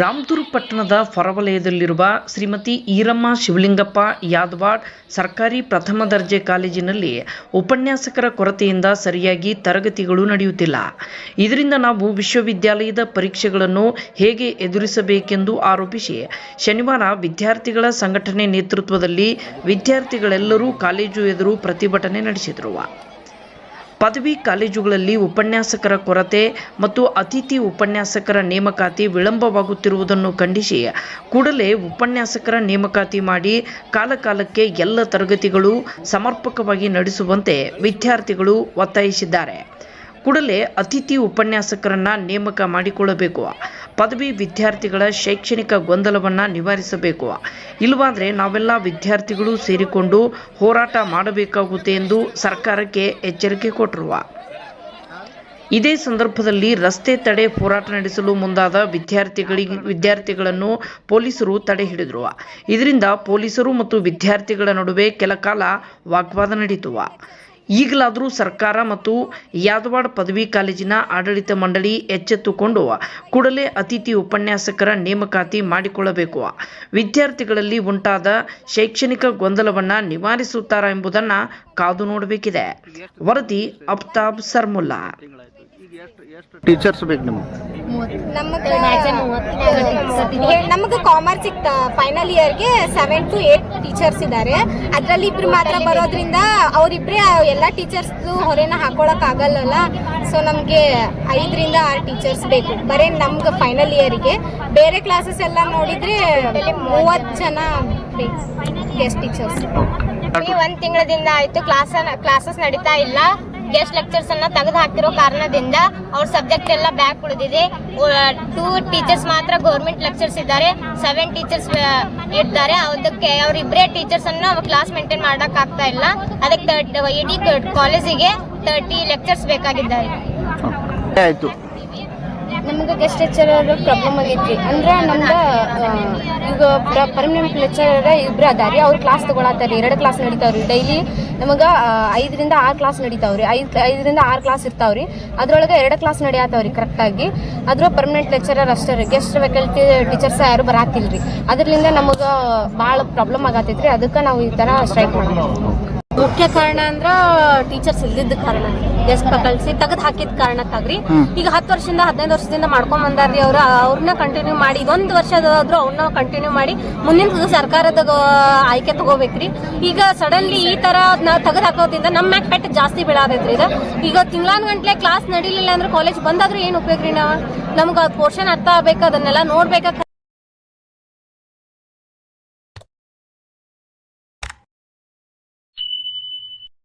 ರಾಮದುರ್ಗ ಪಟ್ಟಣದ ಹೊರವಲಯದಲ್ಲಿರುವ ಶ್ರೀಮತಿ ಈರಮ್ಮ ಶಿವಲಿಂಗಪ್ಪ ಯಾದವಾಡ್ ಸರ್ಕಾರಿ ಪ್ರಥಮ ದರ್ಜೆ ಕಾಲೇಜಿನಲ್ಲಿ ಉಪನ್ಯಾಸಕರ ಕೊರತೆಯಿಂದ ಸರಿಯಾಗಿ ತರಗತಿಗಳು ನಡೆಯುತ್ತಿಲ್ಲ. ಇದರಿಂದ ನಾವು ವಿಶ್ವವಿದ್ಯಾಲಯದ ಪರೀಕ್ಷೆಗಳನ್ನು ಹೇಗೆ ಎದುರಿಸಬೇಕೆಂದು ಆರೋಪಿಸಿ ಶನಿವಾರ ವಿದ್ಯಾರ್ಥಿಗಳ ಸಂಘಟನೆ ನೇತೃತ್ವದಲ್ಲಿ ವಿದ್ಯಾರ್ಥಿಗಳೆಲ್ಲರೂ ಕಾಲೇಜು ಎದುರು ಪ್ರತಿಭಟನೆ ನಡೆಸಿದರು. ಪದವಿ ಕಾಲೇಜುಗಳಲ್ಲಿ ಉಪನ್ಯಾಸಕರ ಕೊರತೆ ಮತ್ತು ಅತಿಥಿ ಉಪನ್ಯಾಸಕರ ನೇಮಕಾತಿ ವಿಳಂಬವಾಗುತ್ತಿರುವುದನ್ನು ಖಂಡಿಸಿ ಕೂಡಲೇ ಉಪನ್ಯಾಸಕರ ನೇಮಕಾತಿ ಮಾಡಿ ಕಾಲಕಾಲಕ್ಕೆ ಎಲ್ಲ ತರಗತಿಗಳು ಸಮರ್ಪಕವಾಗಿ ನಡೆಸುವಂತೆ ವಿದ್ಯಾರ್ಥಿಗಳು ಒತ್ತಾಯಿಸಿದ್ದಾರೆ. ಕೂಡಲೇ ಅತಿಥಿ ಉಪನ್ಯಾಸಕರನ್ನ ನೇಮಕ ಮಾಡಿಕೊಳ್ಳಬೇಕು. ಪದವಿ ವಿದ್ಯಾರ್ಥಿಗಳ ಶೈಕ್ಷಣಿಕ ಗೊಂದಲವನ್ನು ನಿವಾರಿಸಬೇಕು. ಇಲ್ಲವಾದರೆ ನಾವೆಲ್ಲ ವಿದ್ಯಾರ್ಥಿಗಳು ಸೇರಿಕೊಂಡು ಹೋರಾಟ ಮಾಡಬೇಕಾಗುತ್ತೆ ಎಂದು ಸರ್ಕಾರಕ್ಕೆ ಎಚ್ಚರಿಕೆ ಕೊಟ್ಟರು. ಇದೇ ಸಂದರ್ಭದಲ್ಲಿ ರಸ್ತೆ ತಡೆ ಹೋರಾಟ ನಡೆಸಲು ಮುಂದಾದ ವಿದ್ಯಾರ್ಥಿಗಳನ್ನು ಪೊಲೀಸರು ತಡೆ ಹಿಡಿದರು. ಇದರಿಂದ ಪೊಲೀಸರು ಮತ್ತು ವಿದ್ಯಾರ್ಥಿಗಳ ನಡುವೆ ಕೆಲ ಕಾಲ ವಾಗ್ವಾದ ನಡೆಯಿತು. ಈಗಲಾದರೂ ಸರ್ಕಾರ ಮತ್ತು ಯಾದವಾಡ್ ಪದವಿ ಕಾಲೇಜಿನ ಆಡಳಿತ ಮಂಡಳಿ ಎಚ್ಚೆತ್ತುಕೊಂಡು ಕೂಡಲೇ ಅತಿಥಿ ಉಪನ್ಯಾಸಕರ ನೇಮಕಾತಿ ಮಾಡಿಕೊಳ್ಳಬೇಕು. ವಿದ್ಯಾರ್ಥಿಗಳಲ್ಲಿ ಉಂಟಾದ ಶೈಕ್ಷಣಿಕ ಗೊಂದಲವನ್ನು ನಿವಾರಿಸುತ್ತಾರಾ ಎಂಬುದನ್ನು ಕಾದು ನೋಡಬೇಕಿದೆ. ವರದಿ ಅಫ್ತಾಬ್ ಸರ್ಮುಲ್ಲಾ. ಟೀಚರ್ಸ್ ಬೇಕು ನಮಗೆ ಕಾಮರ್ಸ್ ಫೈನಲ್ ಇಯರ್ಗೆ 7 to 8 ಟೀಚರ್ಸ್ ಇದ್ದಾರೆ. ಅದರಲ್ಲಿ ಇಬ್ರು ಮಾತ್ರ ಬರೋದ್ರಿಂದ ಅವರಿಬ್ಬರೇ ಎಲ್ಲ ಟೀಚರ್ಸ್ ಹೊರೆನ ಹಾಕೊಳಕ್ ಆಗಲ್ಲ. ಸೊ ನಮಗೆ 5 ರಿಂದ 6 ಟೀಚರ್ಸ್ ಬೇಕು ಬರೀ ನಮ್ಗೆ ಫೈನಲ್ ಇಯರ್ಗೆ. ಬೇರೆ ಕ್ಲಾಸಸ್ ಎಲ್ಲ ನೋಡಿದ್ರೆ 30 ಜನ ಬೇಕು ಗೆಸ್ಟ್ ಟೀಚರ್ಸ್. 1 ತಿಂಗಳದಿಂದ ಆಯ್ತು ಕ್ಲಾಸಸ್ ನಡೀತಾ ಇಲ್ಲ. ಗೆಸ್ಟ್ ಲೆಕ್ಚರ್ಸ್ ಅನ್ನ ತೆಗೆದು ಹಾಕ್ತಿರೋ ಕಾರಣದಿಂದ ಅವ್ರ ಸಬ್ಜೆಕ್ಟ್ ಎಲ್ಲ ಬ್ಯಾಕ್ ಉಳಿದಿದೆ. 2 ಟೀಚರ್ಸ್ ಮಾತ್ರ ಗೌರ್ಮೆಂಟ್ ಲೆಕ್ಚರ್ಸ್ ಇದ್ದಾರೆ, 7 ಟೀಚರ್ಸ್ ಇದ್ದಾರೆ. ಅದಕ್ಕೆ ಅವರಿಬ್ಬರೇ ಟೀಚರ್ಸ್ ಅನ್ನು ಕ್ಲಾಸ್ ಮೇಂಟೈನ್ ಮಾಡಕ್ ಆಗ್ತಾ ಇಲ್ಲ. ಅದಕ್ಕೆ ಇಡೀ ಕಾಲೇಜಿಗೆ 30 ಲೆಕ್ಚರ್ಸ್ ಬೇಕಾಗಿದ್ದಾರೆ. ನಮ್ಗೆ ಗೆಸ್ಟ್ ಲೆಕ್ಚರರ್ ಪ್ರಾಬ್ಲಮ್ ಆಗೈತ್ರಿ. ಅಂದ್ರೆ ನಮ್ಗೆ ಈಗ ಪರ್ಮನೆಂಟ್ ಲೆಕ್ಚರರ್ ಇಬ್ರು ಅದಾರಿ. ಅವ್ರು ಕ್ಲಾಸ್ ತಗೊಳತ್ತಾರಿ. 2 ಕ್ಲಾಸ್ ನಡೀತಾವ್ರಿ ಡೈಲಿ. ನಮಗೆ 5 ರಿಂದ 6 ಕ್ಲಾಸ್ ನಡೀತಾವ್ರಿ. 5 ರಿಂದ 6 ಕ್ಲಾಸ್ ಇರ್ತಾವ್ರಿ. ಅದ್ರೊಳಗೆ 2 ಕ್ಲಾಸ್ ನಡೆಯತ್ತಾವ್ರಿ ಕರೆಕ್ಟಾಗಿ. ಅದ್ರ ಪರ್ಮನೆಂಟ್ ಲೆಕ್ಚರರ್ ಅಷ್ಟೇ ರೀ. ಗೆಸ್ಟ್ ಫ್ಯಾಕಲ್ಟಿ ಟೀಚರ್ಸ್ ಯಾರು ಬರಾತಿಲ್ರಿ. ಅದರಿಂದ ನಮಗೆ ಭಾಳ ಪ್ರಾಬ್ಲಮ್ ಆಗತೈತ್ರಿ. ಅದಕ್ಕೆ ನಾವು ಈ ಥರ ಸ್ಟ್ರೈಕ್ ಮಾಡೋದು. ಮುಖ್ಯ ಕಾರಣ ಅಂದ್ರ ಟೀಚರ್ಸ್ ಇಲ್ದಿದ್ದ ಕಾರಣ, ಗೆಸ್ಟ್ ಫ್ಯಾಕಲ್ಟಿ ತೆಗೆದು ಹಾಕಿದ ಕಾರಣಕ್ಕಾಗ್ರಿ. ಈಗ 10 ವರ್ಷದಿಂದ 15 ವರ್ಷದಿಂದ ಮಾಡ್ಕೊಂಡ್ ಬಂದಾರ್ರಿ. ಅವ್ರನ್ನ ಕಂಟಿನ್ಯೂ ಮಾಡಿ ಇದೊಂದು ವರ್ಷದಾದ್ರು ಅವ್ರನ್ನ ಕಂಟಿನ್ಯೂ ಮಾಡಿ ಮುಂದಿನ ಸರ್ಕಾರದ ಆಯ್ಕೆ ತಗೋಬೇಕ್ರಿ. ಈಗ ಸಡನ್ಲಿ ಈ ತರ ತೆಗೆದು ಹಾಕೋದ್ರಿಂದ ನಮ್ಮ ಮ್ಯಾಕ್ ಪೆಟ್ ಜಾಸ್ತಿ ಬೀಳಾದೈತ್ರಿ. ಈಗ ತಿಂಗಳಾನ್ ಗಂಟ್ಲೆ ಕ್ಲಾಸ್ ನಡೀಲಿಲ್ಲ ಅಂದ್ರೆ ಕಾಲೇಜ್ ಬಂದಾದ್ರೂ ಏನ್ ಉಪಯೋಗ್ರಿ? ನಮ್ಗೆ ಪೋರ್ಷನ್ ಅರ್ಥ ಆಗ್ಬೇಕು, ಅದನ್ನೆಲ್ಲ ನೋಡ್ಬೇಕಾ